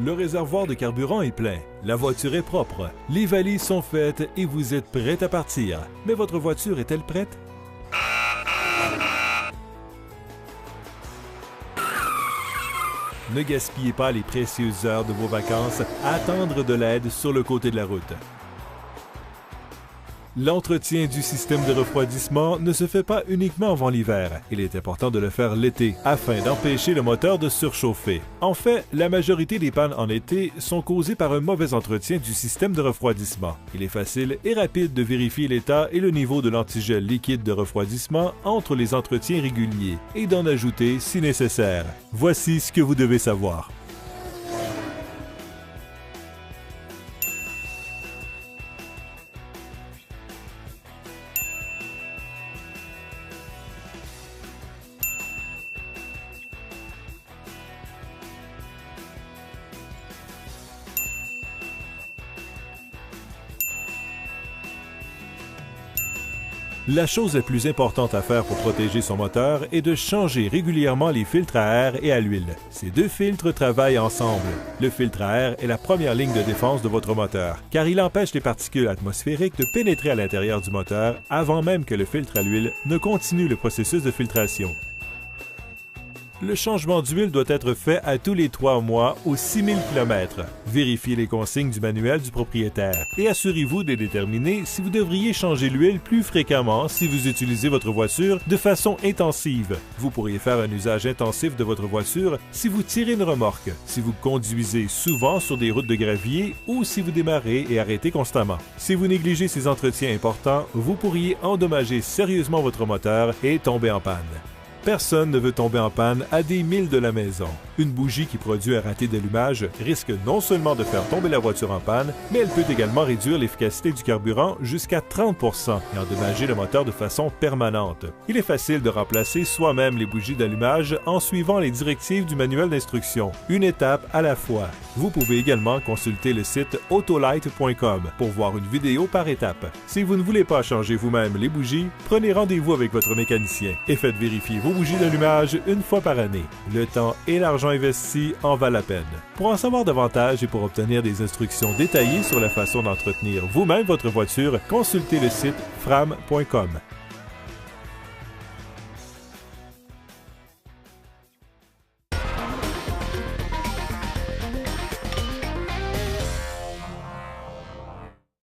Le réservoir de carburant est plein, la voiture est propre, les valises sont faites et vous êtes prêt à partir. Mais votre voiture est-elle prête? Ne gaspillez pas les précieuses heures de vos vacances à attendre de l'aide sur le côté de la route. L'entretien du système de refroidissement ne se fait pas uniquement avant l'hiver. Il est important de le faire l'été afin d'empêcher le moteur de surchauffer. En fait, la majorité des pannes en été sont causées par un mauvais entretien du système de refroidissement. Il est facile et rapide de vérifier l'état et le niveau de l'antigel liquide de refroidissement entre les entretiens réguliers et d'en ajouter si nécessaire. Voici ce que vous devez savoir. La chose la plus importante à faire pour protéger son moteur est de changer régulièrement les filtres à air et à l'huile. Ces deux filtres travaillent ensemble. Le filtre à air est la première ligne de défense de votre moteur, car il empêche les particules atmosphériques de pénétrer à l'intérieur du moteur avant même que le filtre à l'huile ne continue le processus de filtration. Le changement d'huile doit être fait à tous les 3 mois ou 6000 km. Vérifiez les consignes du manuel du propriétaire et assurez-vous de déterminer si vous devriez changer l'huile plus fréquemment si vous utilisez votre voiture de façon intensive. Vous pourriez faire un usage intensif de votre voiture si vous tirez une remorque, si vous conduisez souvent sur des routes de gravier ou si vous démarrez et arrêtez constamment. Si vous négligez ces entretiens importants, vous pourriez endommager sérieusement votre moteur et tomber en panne. Personne ne veut tomber en panne à des milles de la maison. Une bougie qui produit un raté d'allumage risque non seulement de faire tomber la voiture en panne, mais elle peut également réduire l'efficacité du carburant jusqu'à 30% et endommager le moteur de façon permanente. Il est facile de remplacer soi-même les bougies d'allumage en suivant les directives du manuel d'instruction, une étape à la fois. Vous pouvez également consulter le site autolite.com pour voir une vidéo par étape. Si vous ne voulez pas changer vous-même les bougies, prenez rendez-vous avec votre mécanicien et faites vérifier vos bougies d'allumage une fois par année. Le temps et l'argent investis en valent la peine. Pour en savoir davantage et pour obtenir des instructions détaillées sur la façon d'entretenir vous-même votre voiture, consultez le site fram.com.